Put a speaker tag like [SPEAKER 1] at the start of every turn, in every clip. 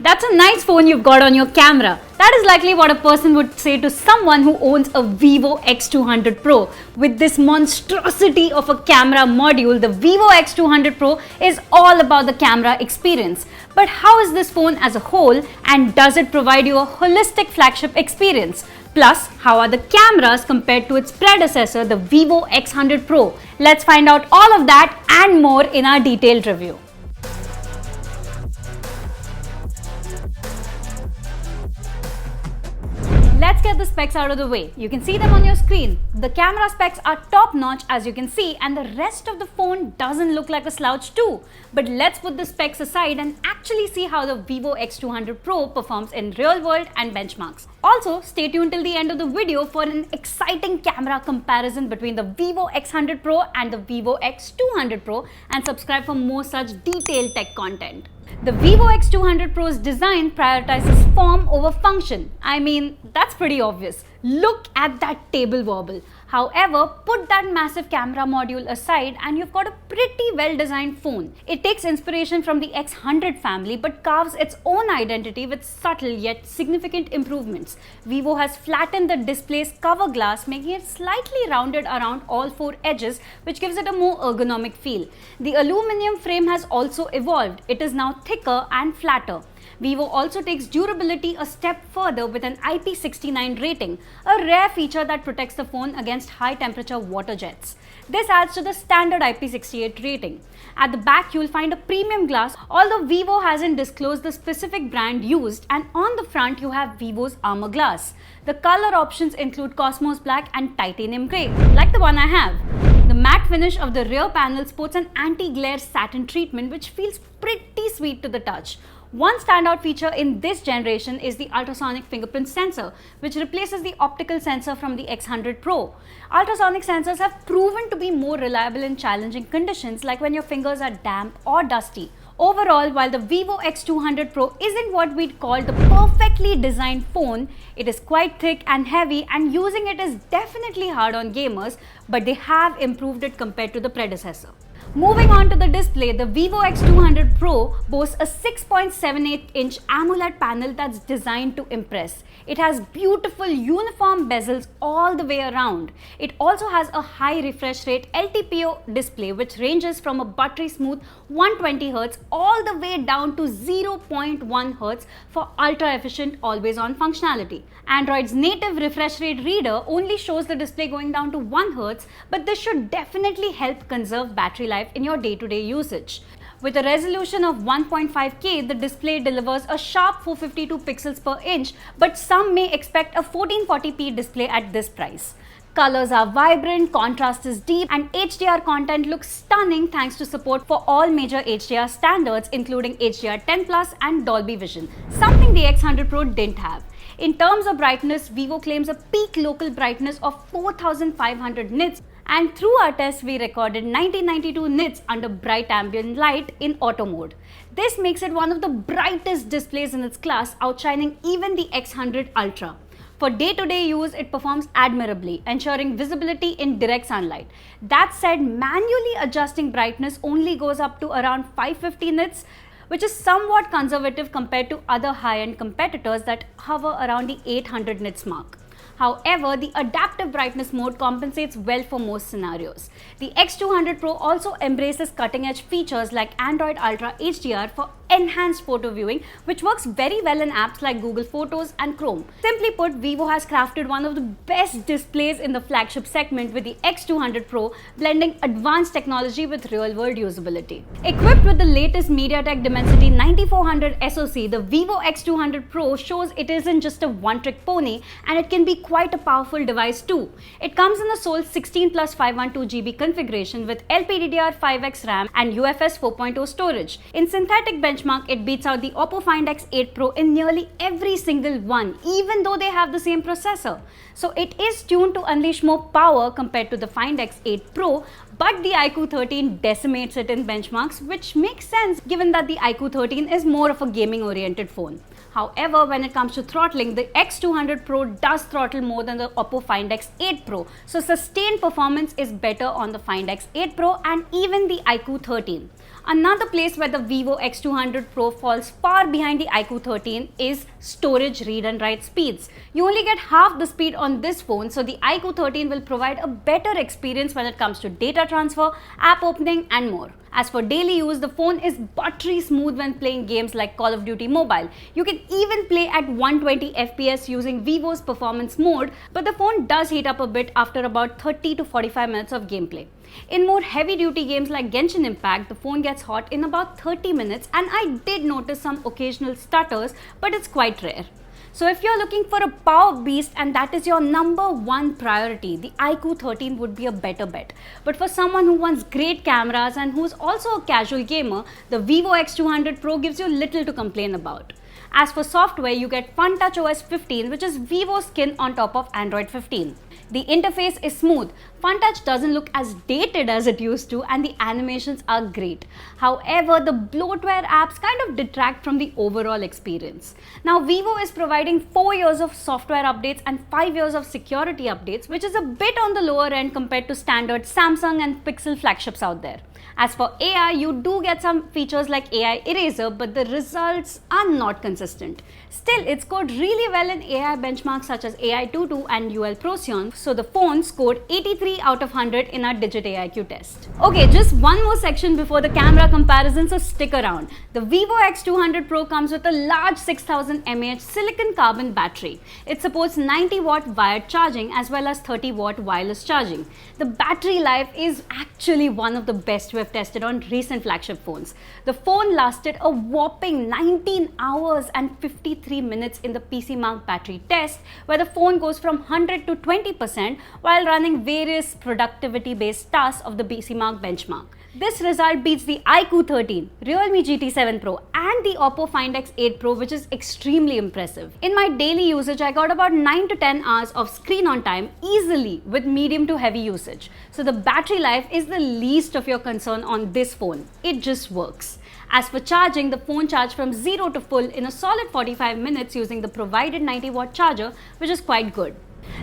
[SPEAKER 1] That's a nice phone you've got on your camera. That is likely what a person would say to someone who owns a Vivo X200 Pro. With this monstrosity of a camera module, the Vivo X200 Pro is all about the camera experience. But how is this phone as a whole, and does it provide you a holistic flagship experience? Plus, how are the cameras compared to its predecessor, the Vivo X100 Pro? Let's find out all of that and more in our detailed review. Let's get the specs out of the way. You can see them on your screen. The camera specs are top notch, as you can see, and the rest of the phone doesn't look like a slouch too. But let's put the specs aside and actually see how the Vivo X200 Pro performs in real world and benchmarks. Also, stay tuned till the end of the video for an exciting camera comparison between the Vivo X100 Pro and the Vivo X200 Pro, and subscribe for more such detailed tech content. The Vivo X200 Pro's design prioritizes form over function. I mean, that's pretty obvious. Look at that table wobble. However, put that massive camera module aside and you've got a pretty well-designed phone. It takes inspiration from the X100 family but carves its own identity with subtle yet significant improvements. Vivo has flattened the display's cover glass, making it slightly rounded around all four edges, which gives it a more ergonomic feel. The aluminum frame has also evolved. It is now thicker and flatter. Vivo also takes durability a step further with an IP69 rating, a rare feature that protects the phone against high temperature water jets. This adds to the standard IP68 rating. At the back, you'll find a premium glass, although Vivo hasn't disclosed the specific brand used, and on the front you have Vivo's Armor Glass. The color options include Cosmos Black and Titanium Grey, like the one I have. The matte finish of the rear panel sports an anti-glare satin treatment which feels pretty sweet to the touch. One standout feature in this generation is the ultrasonic fingerprint sensor, which replaces the optical sensor from the X100 Pro. Ultrasonic sensors have proven to be more reliable in challenging conditions like when your fingers are damp or dusty. Overall, while the Vivo X200 Pro isn't what we'd call the perfectly designed phone, it is quite thick and heavy, and using it is definitely hard on gamers, but they have improved it compared to the predecessor. Moving on to the display, the Vivo X200 Pro boasts a 6.78-inch AMOLED panel that's designed to impress. It has beautiful uniform bezels all the way around. It also has a high refresh rate LTPO display which ranges from a buttery smooth 120Hz all the way down to 0.1 Hz for ultra efficient always-on functionality. Android's native refresh rate reader only shows the display going down to 1 Hz, but this should definitely help conserve battery life in your day-to-day usage. With a resolution of 1.5K, the display delivers a sharp 452 pixels per inch, but some may expect a 1440p display at this price. Colors are vibrant, contrast is deep, and HDR content looks stunning thanks to support for all major HDR standards including HDR10+ and Dolby Vision, something the X100 Pro didn't have. In terms of brightness, Vivo claims a peak local brightness of 4500 nits, and through our test we recorded 1992 nits under bright ambient light in auto mode. This makes it one of the brightest displays in its class, outshining even the X100 Ultra. For day-to-day use, it performs admirably, ensuring visibility in direct sunlight. That said, manually adjusting brightness only goes up to around 550 nits, which is somewhat conservative compared to other high-end competitors that hover around the 800 nits mark. However, the adaptive brightness mode compensates well for most scenarios. The X200 Pro also embraces cutting-edge features like Android Ultra HDR for enhanced photo viewing, which works very well in apps like Google Photos and Chrome. Simply put, Vivo has crafted one of the best displays in the flagship segment with the X200 Pro, blending advanced technology with real-world usability. Equipped with the latest MediaTek Dimensity 9400 SoC, the Vivo X200 Pro shows it isn't just a one-trick pony, and it can be quite a powerful device too. It comes in the sole 16 plus 512GB configuration with LPDDR5X RAM and UFS 4.0 storage. In synthetic benchmark, it beats out the Oppo Find X8 Pro in nearly every single one, even though they have the same processor. So it is tuned to unleash more power compared to the Find X8 Pro, but the iQOO 13 decimates it in benchmarks, which makes sense given that the iQOO 13 is more of a gaming-oriented phone. However, when it comes to throttling, the X200 Pro does throttle more than the Oppo Find X8 Pro, so sustained performance is better on the Find X8 Pro and even the iQOO 13. Another place where the Vivo X200 Pro falls far behind the iQOO 13 is storage read and write speeds. You only get half the speed on this phone, so the iQOO 13 will provide a better experience when it comes to data transfer, app opening and more. As for daily use, the phone is buttery smooth when playing games like Call of Duty Mobile. You can even play at 120 FPS using Vivo's performance mode, but the phone does heat up a bit after about 30 to 45 minutes of gameplay. In more heavy-duty games like Genshin Impact, the phone gets hot in about 30 minutes, and I did notice some occasional stutters, but it's quite rare. So if you're looking for a power beast and that is your number one priority, the iQOO 13 would be a better bet. But for someone who wants great cameras and who's also a casual gamer, the Vivo X200 Pro gives you little to complain about. As for software, you get FunTouch OS 15, which is Vivo's skin on top of Android 15. The interface is smooth. FunTouch doesn't look as dated as it used to, and the animations are great. However, the bloatware apps kind of detract from the overall experience. Now, Vivo is providing 4 years of software updates and 5 years of security updates, which is a bit on the lower end compared to standard Samsung and Pixel flagships out there. As for AI, you do get some features like AI Eraser, but the results are not consistent. Still, it scored really well in AI benchmarks such as AI22 and UL Procyon, so the phone scored 83 out of 100 in our Digit AIQ test. Okay, just one more section before the camera comparison, so stick around. The Vivo X200 Pro comes with a large 6000 mAh silicon carbon battery. It supports 90 watt wired charging as well as 30 watt wireless charging. The battery life is actually one of the best we've tested on recent flagship phones. The phone lasted a whopping 19 hours and 53 minutes in the PCMark battery test, where the phone goes from 100 to 20% while running various productivity-based tasks of the PCMark benchmark. This result beats the iQOO 13, Realme GT 7 Pro and the Oppo Find X8 Pro, which is extremely impressive. In my daily usage, I got about 9 to 10 hours of screen on time easily with medium to heavy usage. So the battery life is the least of your concern on this phone. It just works. As for charging, the phone charged from 0 to full in a solid 45 minutes using the provided 90 watt charger, which is quite good.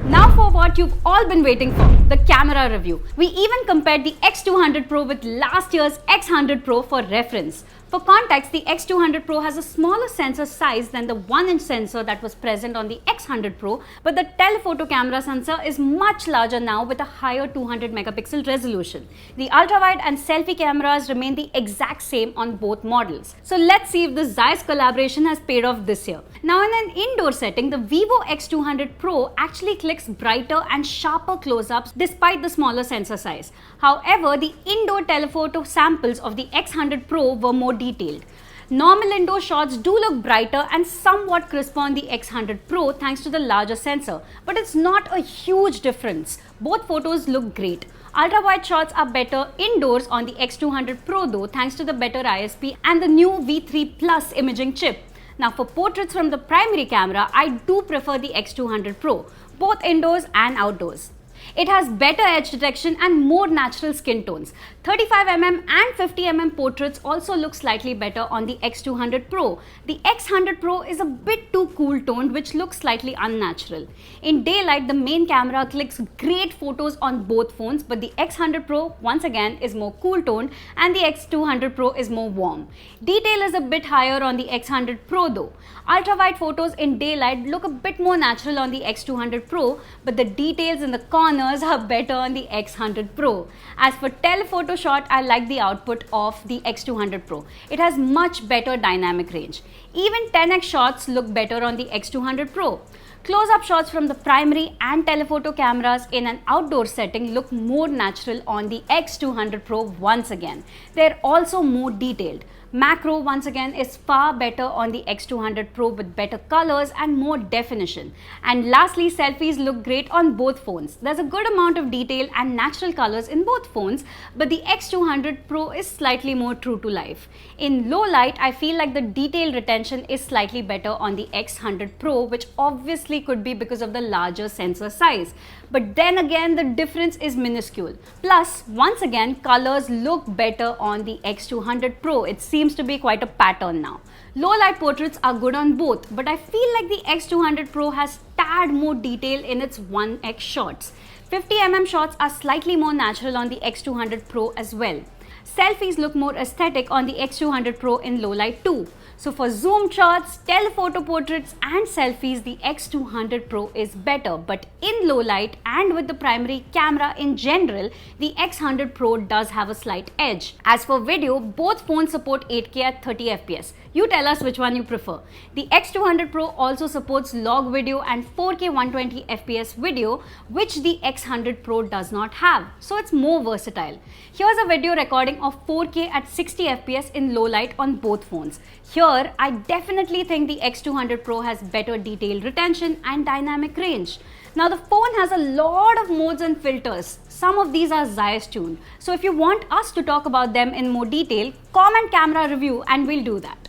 [SPEAKER 1] Now for what you've all been waiting for, the camera review. We even compared the X200 Pro with last year's X100 Pro for reference. For context, the X200 Pro has a smaller sensor size than the 1-inch sensor that was present on the X100 Pro, but the telephoto camera sensor is much larger now with a higher 200 megapixel resolution. The ultrawide and selfie cameras remain the exact same on both models. So let's see if the Zeiss collaboration has paid off this year. Now in an indoor setting, the Vivo X200 Pro actually clicks brighter and sharper close-ups despite the smaller sensor size. However, the indoor telephoto samples of the X100 Pro were more detailed. Normal indoor shots do look brighter and somewhat crisper on the X100 Pro thanks to the larger sensor, but it's not a huge difference. Both photos look great. Ultra-wide shots are better indoors on the X200 Pro though, thanks to the better ISP and the new V3 Plus imaging chip. Now for portraits from the primary camera, I do prefer the X200 Pro, both indoors and outdoors. It has better edge detection and more natural skin tones. 35mm and 50mm portraits also look slightly better on the X200 Pro. The X100 Pro is a bit too cool toned, which looks slightly unnatural. In daylight, the main camera clicks great photos on both phones, but the X100 Pro once again is more cool toned and the X200 Pro is more warm. Detail is a bit higher on the X100 Pro though. Ultra-wide photos in daylight look a bit more natural on the X200 Pro, but the details in the corners are better on the X100 Pro. As for telephoto shot, I like the output of the X200 Pro. It has much better dynamic range. Even 10x shots look better on the X200 Pro. Close-up shots from the primary and telephoto cameras in an outdoor setting look more natural on the X200 Pro once again. They're also more detailed. Macro once again is far better on the X200 Pro with better colors and more definition. And lastly, selfies look great on both phones. There's a good amount of detail and natural colors in both phones, but the X200 Pro is slightly more true to life. In low light, I feel like the detail retention is slightly better on the X100 Pro, which obviously could be because of the larger sensor size. But then again, the difference is minuscule. Plus, once again, colors look better on the X200 Pro. It seems to be quite a pattern now. Low light portraits are good on both, but I feel like the X200 Pro has tad more detail in its 1x shots. 50mm shots are slightly more natural on the X200 Pro as well. Selfies look more aesthetic on the X200 Pro in low light too. So for zoom shots, telephoto portraits and selfies, the X200 Pro is better. But in low light and with the primary camera in general, the X100 Pro does have a slight edge. As for video, both phones support 8K at 30 FPS. You tell us which one you prefer. The X200 Pro also supports log video and 4K 120 FPS video, which the X100 Pro does not have. So it's more versatile. Here's a video recording of 4K at 60 FPS in low light on both phones. Here, I definitely think the X200 Pro has better detail retention and dynamic range. Now the phone has a lot of modes and filters. Some of these are Zeiss tuned. So if you want us to talk about them in more detail, comment camera review and we'll do that.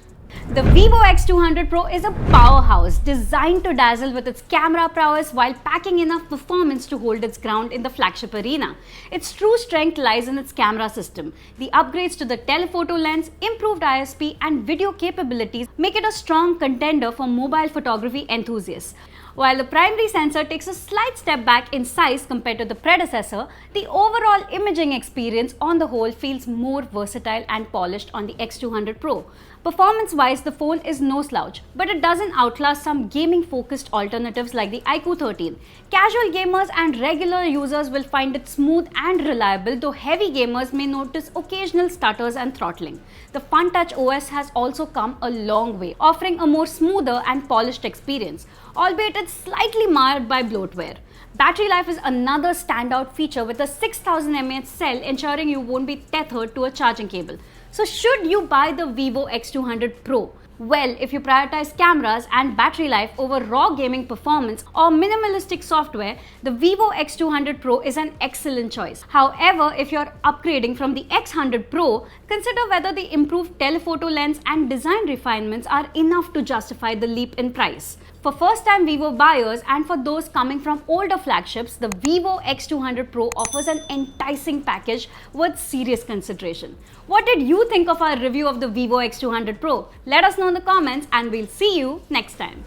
[SPEAKER 1] The Vivo X200 Pro is a powerhouse designed to dazzle with its camera prowess while packing enough performance to hold its ground in the flagship arena. Its true strength lies in its camera system. The upgrades to the telephoto lens, improved ISP and video capabilities make it a strong contender for mobile photography enthusiasts. While the primary sensor takes a slight step back in size compared to the predecessor, the overall imaging experience on the whole feels more versatile and polished on the X200 Pro. Performance-wise, the phone is no slouch, but it doesn't outlast some gaming-focused alternatives like the iQOO 13. Casual gamers and regular users will find it smooth and reliable, though heavy gamers may notice occasional stutters and throttling. The FunTouch OS has also come a long way, offering a more smoother and polished experience, albeit it's slightly marred by bloatware. Battery life is another standout feature with a 6000 mAh cell, ensuring you won't be tethered to a charging cable. So should you buy the Vivo X200 Pro? Well, if you prioritize cameras and battery life over raw gaming performance or minimalistic software, the Vivo X200 Pro is an excellent choice. However, if you're upgrading from the X100 Pro, consider whether the improved telephoto lens and design refinements are enough to justify the leap in price. For first-time Vivo buyers and for those coming from older flagships, the Vivo X200 Pro offers an enticing package worth serious consideration. What did you think of our review of the Vivo X200 Pro? Let us know in the comments and we'll see you next time.